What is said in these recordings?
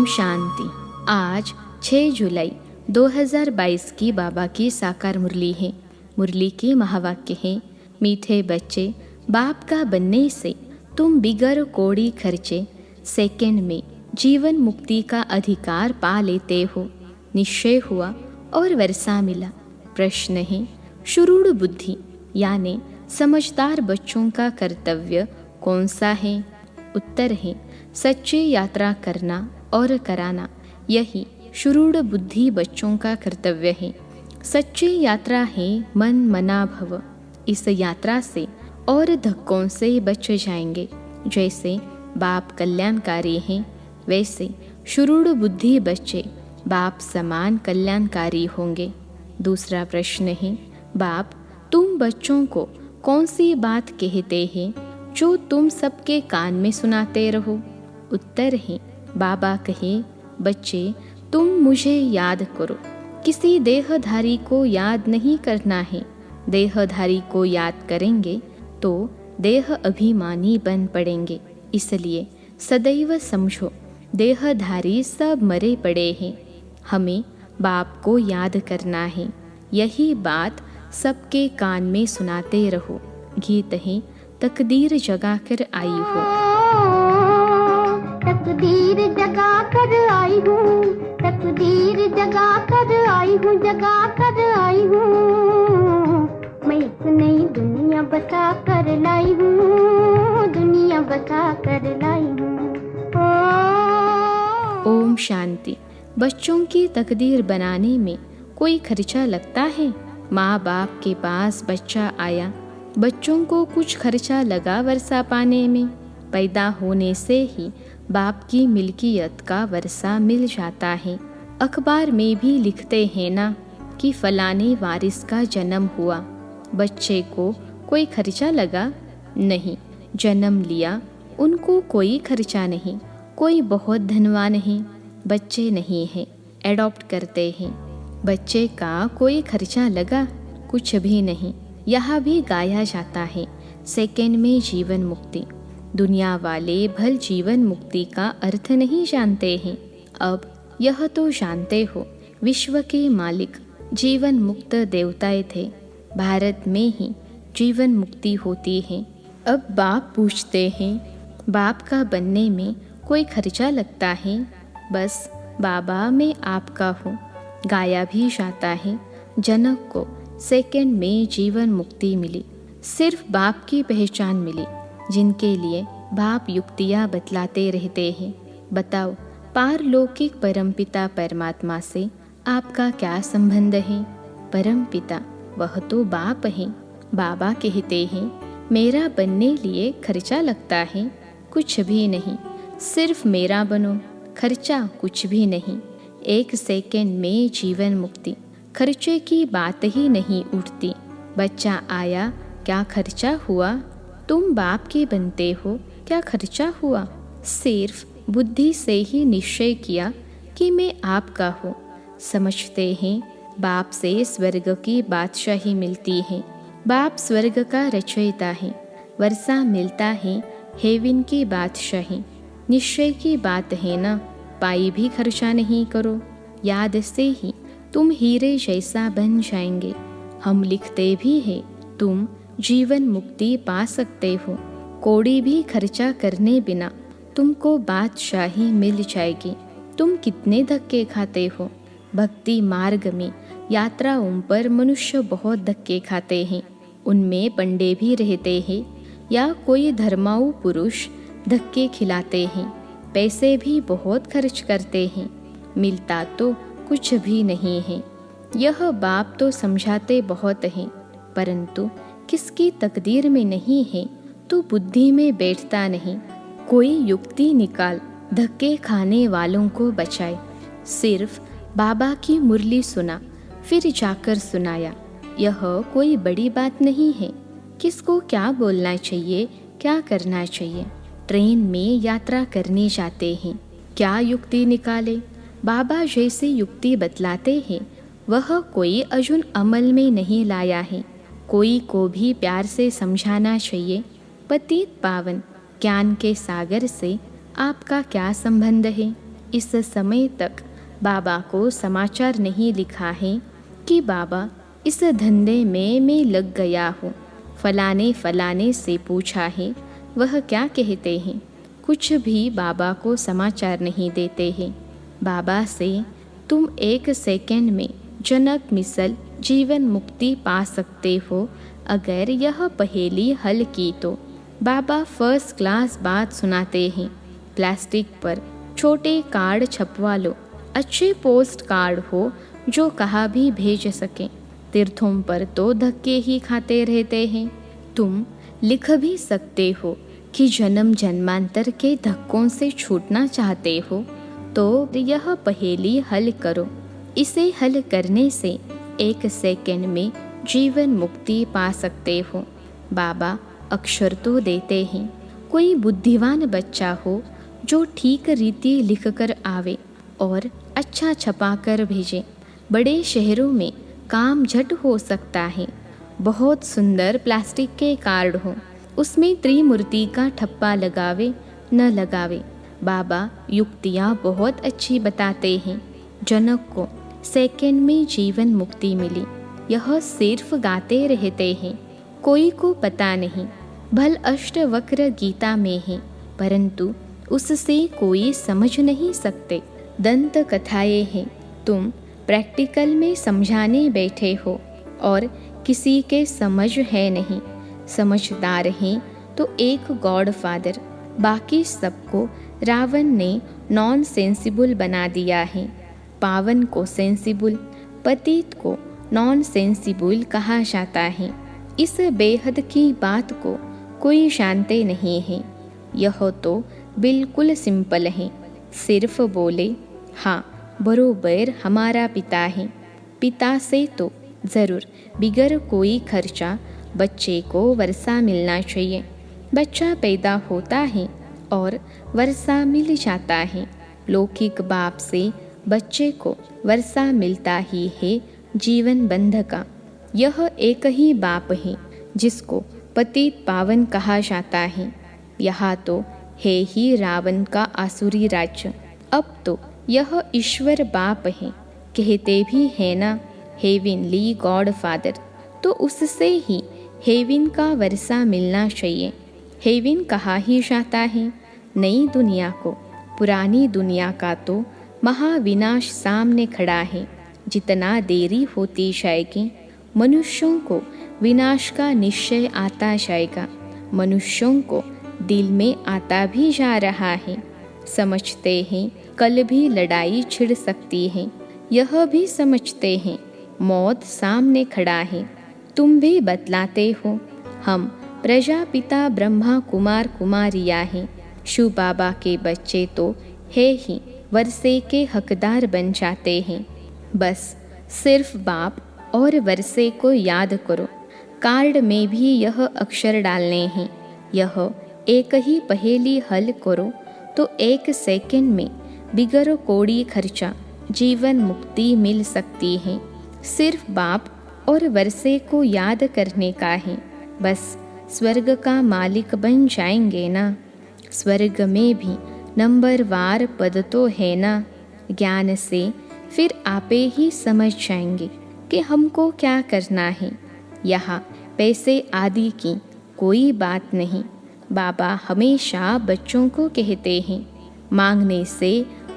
ओम शांति। आज 6 जुलाई 2022 की बाबा की साकार मुरली है। मुरली के महावाक्य हैं, मीठे बच्चे, बाप का बनने से तुम बिगर कोड़ी खर्चे सेकंड में जीवन मुक्ति का अधिकार पा लेते हो। निश्चय हुआ और वर्षा मिला। प्रश्न है, शुरूढ़ बुद्धि यानी समझदार बच्चों का कर्तव्य कौन सा है? उत्तर है, सच्ची यात्रा करना और कराना। यही शुरूढ़ बुद्धि बच्चों का कर्तव्य है। सच्ची यात्रा है मन मना भव। इस यात्रा से और धक्कों से बच जाएंगे। जैसे बाप कल्याणकारी हैं, वैसे शुरूढ़ बुद्धि बच्चे बाप समान कल्याणकारी होंगे। दूसरा प्रश्न है, बाप तुम बच्चों को कौन सी बात कहते हैं जो तुम सबके कान में सुनाते रहो? उत्तर है, बाबा कहे, बच्चे तुम मुझे याद करो। किसी देहधारी को याद नहीं करना है। देहधारी को याद करेंगे तो देह अभिमानी बन पड़ेंगे। इसलिए सदैव समझो, देहधारी सब मरे पड़े हैं। हमें बाप को याद करना है। यही बात सबके कान में सुनाते रहो। गीत है, तकदीर जगा कर आई हो। तकदीर जगा कर आई हूँ, तकदीर जगा कर आई हूँ, जगा कर आई हूँ। मैं एक नई दुनिया बसा कर लाई हूँ, दुनिया बसा कर लाई हूँ। ओम शांति। बच्चों की तकदीर बनाने में कोई खर्चा लगता है? माँ बाप के पास बच्चा आया, बच्चों को कुछ खर्चा लगा वर्षा पाने में? पैदा होने से ही बाप की मिल्कियत का वर्षा मिल जाता है। अखबार में भी लिखते हैं ना कि फलाने वारिस का जन्म हुआ। बच्चे को कोई खर्चा लगा? नहीं। जन्म लिया, उनको कोई खर्चा नहीं। कोई बहुत धनवान है, बच्चे नहीं हैं, एडॉप्ट करते हैं। बच्चे का कोई खर्चा लगा? कुछ भी नहीं। यह भी गाया जाता है, सेकंड में जीवन मुक्ति। दुनिया वाले भल जीवन मुक्ति का अर्थ नहीं जानते हैं। अब यह तो जानते हो, विश्व के मालिक जीवन मुक्त देवताएं थे। भारत में ही जीवन मुक्ति होती है। अब बाप पूछते हैं, बाप का बनने में कोई खर्चा लगता है? बस बाबा मैं आपका हूँ। गाया भी जाता है, जनक को सेकंड में जीवन मुक्ति मिली। सिर्फ बाप की पहचान मिली, जिनके लिए बाप युक्तियाँ बतलाते रहते हैं। बताओ, पारलौकिक परमपिता परमात्मा से आपका क्या संबंध है? परमपिता वह तो बाप हैं। बाबा कहते हैं, मेरा बनने लिए खर्चा लगता है? कुछ भी नहीं। सिर्फ मेरा बनो, खर्चा कुछ भी नहीं। एक सेकंड में जीवन मुक्ति, खर्चे की बात ही नहीं उठती। बच्चा आया, क्या खर्चा हुआ? तुम बाप के बनते हो, क्या खर्चा हुआ? सिर्फ बुद्धि से ही निश्चय किया कि मैं आपका हूँ। समझते हैं बाप से स्वर्ग की बादशाही मिलती है। बाप स्वर्ग का रचयिता है। वर्षा मिलता है हेवन की बादशाही। निश्चय की बात है ना, पाई भी खर्चा नहीं करो। याद से ही तुम हीरे जैसा बन जाएंगे। हम लिखते भी हैं, तुम जीवन मुक्ति पा सकते हो। कोड़ी भी खर्चा करने बिना तुमको बादशाही मिल जाएगी। तुम कितने धक्के खाते हो? भक्ति मार्ग में यात्राओं पर मनुष्य बहुत धक्के खाते हैं। उनमें पंडे भी रहते हैं या कोई धर्माऊ पुरुष धक्के खिलाते हैं। पैसे भी बहुत खर्च करते हैं, मिलता तो कुछ भी नहीं है। यह बाप तो समझाते बहुत हैं, परंतु किसकी तकदीर में नहीं है तो बुद्धि में बैठता नहीं। कोई युक्ति निकाल धक्के खाने वालों को बचाए। सिर्फ बाबा की मुरली सुना, फिर जाकर सुनाया। यह कोई बड़ी बात नहीं है। किसको क्या बोलना चाहिए, क्या करना चाहिए। ट्रेन में यात्रा करने जाते हैं, क्या युक्ति निकाले? बाबा जैसे युक्ति बतलाते हैं, वह कोई अजुन अमल में नहीं लाया है। कोई को भी प्यार से समझाना चाहिए। पतित पावन ज्ञान के सागर से आपका क्या संबंध है? इस समय तक बाबा को समाचार नहीं लिखा है कि बाबा इस धंधे में मैं लग गया हूँ। फलाने फलाने से पूछा है, वह क्या कहते हैं? कुछ भी बाबा को समाचार नहीं देते हैं। बाबा से तुम 1 सेकंड में जनक मिसल जीवन मुक्ति पा सकते हो अगर यह पहेली हल की तो। बाबा फर्स्ट क्लास बात सुनाते हैं। प्लास्टिक पर छोटे कार्ड छपवा लो, अच्छे पोस्ट कार्ड हो जो कहाँ भी भेज सकें। तीर्थों पर तो धक्के ही खाते रहते हैं। तुम लिख भी सकते हो कि जन्म जन्मांतर के धक्कों से छूटना चाहते हो तो यह पहेली हल करो। इसे हल करने से 1 सेकंड में जीवन मुक्ति पा सकते हो। बाबा अक्षर तो देते हैं। कोई बुद्धिमान बच्चा हो जो ठीक रीति लिख कर आवे और अच्छा छपा कर भेजे। बड़े शहरों में काम झट हो सकता है। बहुत सुंदर प्लास्टिक के कार्ड हो, उसमें त्रिमूर्ति का ठप्पा लगावे न लगावे। बाबा युक्तियाँ बहुत अच्छी बताते हैं। जनक को सेकंड में जीवन मुक्ति मिली। यह सिर्फ गाते रहते हैं, कोई को पता नहीं। भल अष्टवक्र गीता में है, परंतु उससे कोई समझ नहीं सकते। दंत कथाएं हैं, तुम प्रैक्टिकल में समझाने बैठे हो और किसी के समझ है नहीं। समझदार हैं तो एक गॉड फादर, बाकी सबको रावण ने नॉन सेंसिबल बना दिया है। पावन को सेंसिबल, पतित को नॉन सेंसिबल कहा जाता है। इस बेहद की बात को कोई जानते नहीं है। यह तो बिल्कुल सिंपल है। सिर्फ बोले हाँ बरोबर हमारा पिता है। पिता से तो ज़रूर बिगर कोई खर्चा बच्चे को वर्षा मिलना चाहिए। बच्चा पैदा होता है और वर्षा मिल जाता है। लौकिक बाप से बच्चे को वर्षा मिलता ही है जीवन बंध का। यह एक ही बाप है जिसको पतित पावन कहा जाता है। यहाँ तो है ही रावण का आसुरी राज्य। अब तो यह ईश्वर बाप है। कहते भी है ना हेविनली गॉड फादर, तो उससे ही हेविन का वर्षा मिलना चाहिए। हेविन कहा ही जाता है नई दुनिया को। पुरानी दुनिया का तो महाविनाश सामने खड़ा है। जितना देरी होती जाएगी मनुष्यों को विनाश का निश्चय आता जाएगा। मनुष्यों को दिल में आता भी जा रहा है। समझते हैं कल भी लड़ाई छिड़ सकती है। यह भी समझते हैं मौत सामने खड़ा है। तुम भी बतलाते हो हम प्रजापिता ब्रह्मा कुमार कुमारिया हैं। शिव बाबा के बच्चे तो है ही वर्षे के हकदार बन जाते हैं। बस सिर्फ बाप और वर्षे को याद करो। कार्ड में भी यह अक्षर डालने हैं। यह एक ही पहेली हल करो तो 1 सेकंड में बिगर कोड़ी खर्चा जीवन मुक्ति मिल सकती है। सिर्फ बाप और वर्षे को याद करने का है। बस स्वर्ग का मालिक बन जाएंगे ना। स्वर्ग में भी नंबरवार पद तो है ना। ज्ञान से फिर आपे ही समझ जाएंगे कि हमको क्या करना है। यहाँ पैसे आदि की कोई बात नहीं। बाबा हमेशा बच्चों को कहते हैं मांगने से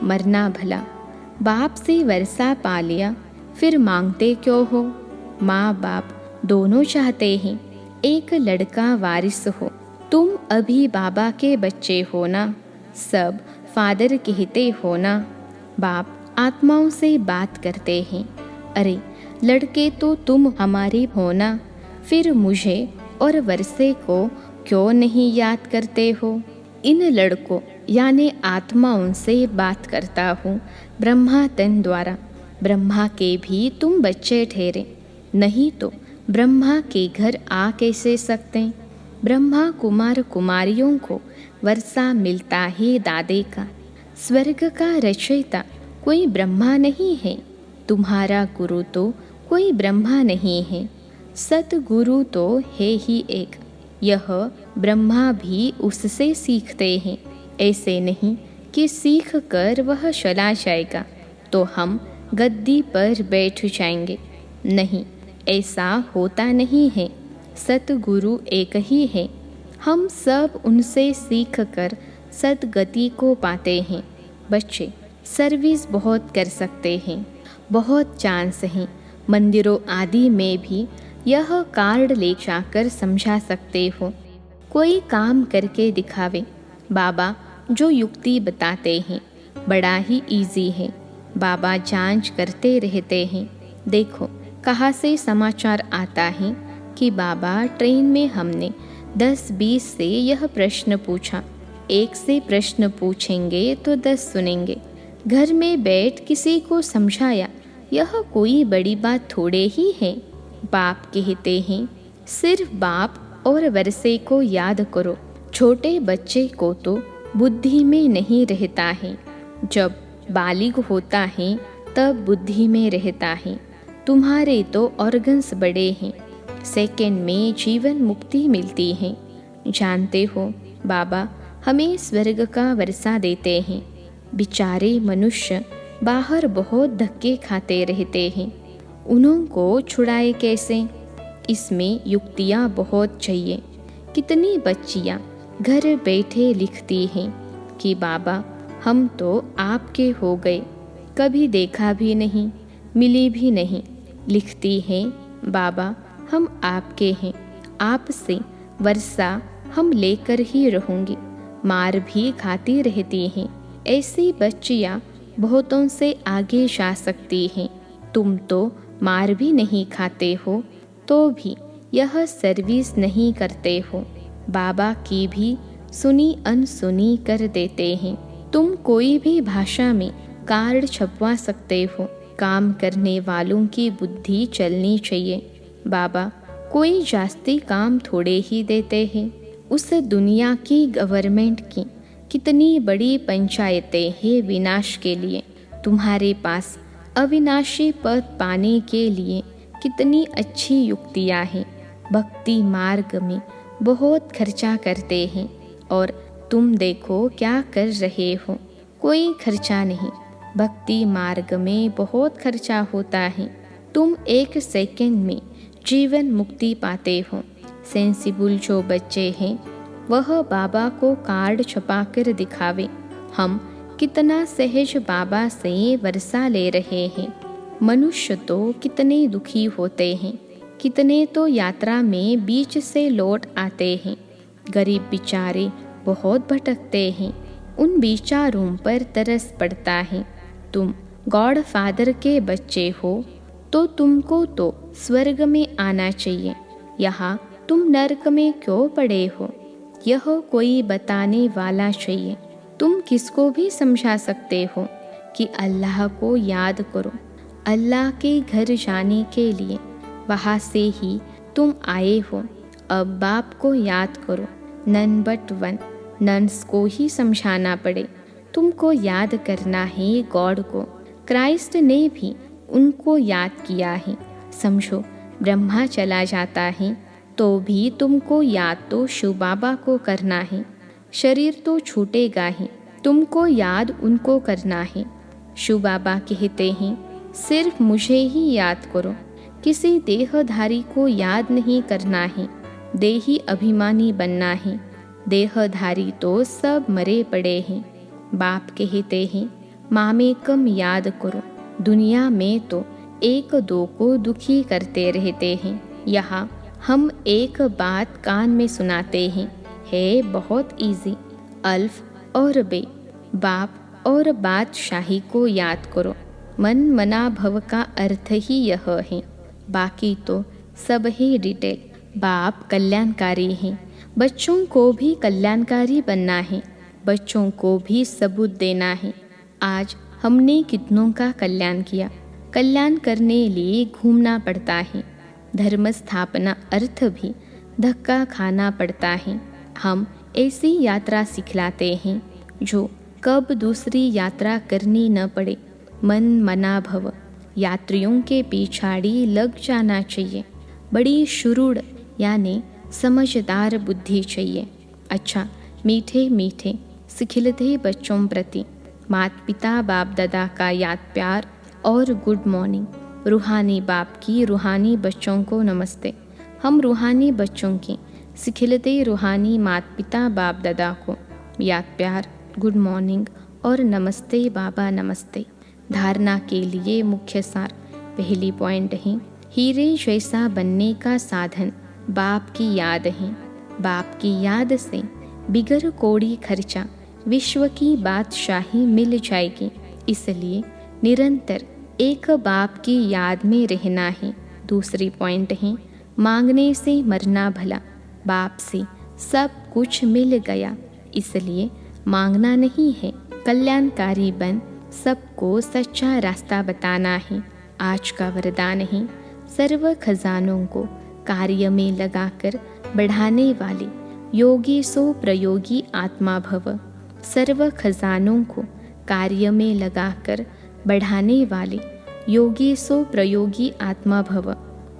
मरना भला। बाप से वर्षा पा लिया फिर मांगते क्यों हो। माँ बाप दोनों चाहते हैं एक लड़का वारिस हो। तुम अभी बाबा के बच्चे हो ना, सब फादर कहते हो ना। बाप आत्माओं से बात करते हैं, अरे लड़के तो तुम हमारे हो ना, फिर मुझे और वर्षे को क्यों नहीं याद करते हो। इन लड़कों यानी आत्माओं से बात करता हूँ ब्रह्मा तन द्वारा। ब्रह्मा के भी तुम बच्चे ठहरे, नहीं तो ब्रह्मा के घर आ कैसे सकते। ब्रह्मा कुमार कुमारियों को वर्षा मिलता ही दादे का। स्वर्ग का रचयिता कोई ब्रह्मा नहीं है। तुम्हारा गुरु तो कोई ब्रह्मा नहीं है। सतगुरु तो है ही एक। यह ब्रह्मा भी उससे सीखते हैं। ऐसे नहीं कि सीख कर वह चला जाएगा तो हम गद्दी पर बैठ जाएंगे। नहीं, ऐसा होता नहीं है। सतगुरु एक ही है। हम सब उनसे सीख कर सदगति को पाते हैं। बच्चे सर्विस बहुत कर सकते हैं, बहुत चांस हैं। मंदिरों आदि में भी यह कार्ड ले जाकर समझा सकते हो। कोई काम करके दिखावे। बाबा जो युक्ति बताते हैं बड़ा ही इजी है। बाबा जांच करते रहते हैं। देखो कहाँ से समाचार आता है कि बाबा ट्रेन में हमने 10-20 से यह प्रश्न पूछा। एक से प्रश्न पूछेंगे तो 10 सुनेंगे। घर में बैठ किसी को समझाया, यह कोई बड़ी बात थोड़े ही है। बाप कहते हैं सिर्फ बाप और वर्षे को याद करो। छोटे बच्चे को तो बुद्धि में नहीं रहता है, जब बालिग होता है तब बुद्धि में रहता है। तुम्हारे तो ऑर्गन्स बड़े हैं, सेकंड में जीवन मुक्ति मिलती है। जानते हो बाबा हमें स्वर्ग का वर्षा देते हैं। बेचारे मनुष्य बाहर बहुत धक्के खाते रहते हैं, उन्हों को छुड़ाए कैसे? इसमें युक्तियाँ बहुत चाहिए। कितनी बच्चियाँ घर बैठे लिखती हैं कि बाबा हम तो आपके हो गए, कभी देखा भी नहीं, मिली भी नहीं। लिखती हैं बाबा हम आपके हैं, आपसे वर्षा हम लेकर ही रहूँगी। मार भी खाती रहती हैं। ऐसी बच्चियाँ बहुतों से आगे जा सकती हैं। तुम तो मार भी नहीं खाते हो तो भी यह सर्विस नहीं करते हो। बाबा की भी सुनी अनसुनी कर देते हैं। तुम कोई भी भाषा में कार्ड छपवा सकते हो। काम करने वालों की बुद्धि चलनी चाहिए। बाबा कोई जास्ती काम थोड़े ही देते हैं। उस दुनिया की गवर्नमेंट की कितनी बड़ी पंचायतें हैं विनाश के लिए। तुम्हारे पास अविनाशी पद पाने के लिए कितनी अच्छी युक्तियाँ हैं। भक्ति मार्ग में बहुत खर्चा करते हैं और तुम देखो क्या कर रहे हो, कोई खर्चा नहीं। भक्ति मार्ग में बहुत खर्चा होता है। तुम 1 सेकंड में जीवन मुक्ति पाते हो। सेंसिबल जो बच्चे हैं वह बाबा को कार्ड छपा कर दिखावे। हम कितना सहज बाबा से वर्षा ले रहे हैं। मनुष्य तो कितने दुखी होते हैं, कितने तो यात्रा में बीच से लौट आते हैं। गरीब बेचारे बहुत भटकते हैं, उन बेचारों पर तरस पड़ता है। तुम गॉड फादर के बच्चे हो तो तुमको तो स्वर्ग में आना चाहिए। यहाँ तुम नरक में क्यों पड़े हो, यह कोई बताने वाला चाहिए। तुम किसको भी समझा सकते हो कि अल्लाह को याद करो। अल्लाह के घर जाने के लिए वहाँ से ही तुम आए हो। अब बाप को याद करो। नन बट वन, नन्स को ही समझाना पड़े। तुमको याद करना है गॉड को। क्राइस्ट ने भी उनको याद किया है। समझो ब्रह्मा चला जाता है तो भी तुमको याद तो शिव बाबा को करना है। शरीर तो छूटेगा ही, तुमको याद उनको करना है। शिव बाबा कहते हैं सिर्फ मुझे ही याद करो, किसी देहधारी को याद नहीं करना है। देही अभिमानी बनना है। देहधारी तो सब मरे पड़े हैं। बाप कहते हैं मामेकम याद करो। दुनिया में तो 1-2 को दुखी करते रहते हैं। यहाँ हम एक बात कान में सुनाते हैं, है बहुत इजी। अल्फ और बे, बाप और बादशाही को याद करो। मन मना भव का अर्थ ही यह है, बाकी तो सब ही डिटेल। बाप कल्याणकारी हैं, बच्चों को भी कल्याणकारी बनना है, बच्चों को भी सबूत देना है। आज हमने कितनों का कल्याण किया। कल्याण करने लिए घूमना पड़ता है। धर्म स्थापना अर्थ भी धक्का खाना पड़ता है। हम ऐसी यात्रा सिखलाते हैं जो कब दूसरी यात्रा करनी न पड़े। मन मना भव, यात्रियों के पिछाड़ी लग जाना चाहिए। बड़ी शुरूढ़ यानी समझदार बुद्धि चाहिए। अच्छा मीठे मीठे सिखिलते बच्चों प्रति माता पिता बाप दादा का याद प्यार और गुड मॉर्निंग। रूहानी बाप की रूहानी बच्चों को नमस्ते। हम रूहानी बच्चों की सिखिलते रूहानी माता पिता बाप दादा को याद प्यार, गुड मॉर्निंग और नमस्ते बाबा नमस्ते। धारणा के लिए मुख्य सार। पहली पॉइंट है, हीरे जैसा बनने का साधन बाप की याद है। बाप की याद से बिगर कोड़ी खर्चा विश्व की बादशाही मिल जाएगी। इसलिए निरंतर एक बाप की याद में रहना है। दूसरी पॉइंट है, मांगने से मरना भला। बाप से सब कुछ मिल गया, इसलिए मांगना नहीं है। कल्याणकारी बन सबको सच्चा रास्ता बताना है। आज का वरदान है, सर्व खजानों को कार्य में लगाकर बढ़ाने वाले योगी सो प्रयोगी आत्मा भव। सर्व खजानों को कार्य में लगाकर बढ़ाने वाले योगी सो प्रयोगी आत्मा भव।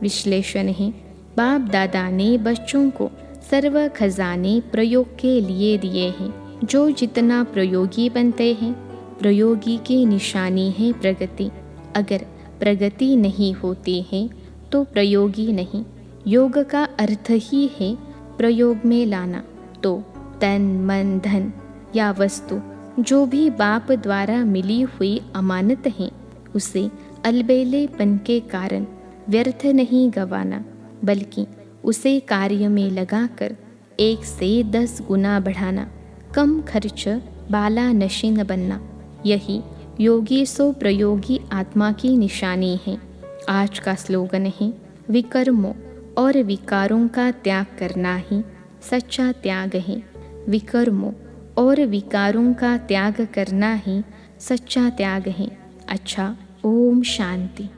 विश्लेषण है, बाप दादा ने बच्चों को सर्व खजाने प्रयोग के लिए दिए हैं। जो जितना प्रयोगी बनते हैं, प्रयोगी की निशानी है प्रगति। अगर प्रगति नहीं होती है तो प्रयोगी नहीं। योग का अर्थ ही है प्रयोग में लाना। तो तन मन धन या वस्तु जो भी बाप द्वारा मिली हुई अमानत है, उसे अलबेलेपन के कारण व्यर्थ नहीं गंवाना, बल्कि उसे कार्य में लगाकर 1 से 10 गुना बढ़ाना। कम खर्च बाला नशीन बनना, यही योगी सो प्रयोगी आत्मा की निशानी है। आज का स्लोगन है, विकर्मों और विकारों का त्याग करना ही सच्चा त्याग है। विकर्मों और विकारों का त्याग करना ही सच्चा त्याग है। अच्छा, ओम शांति।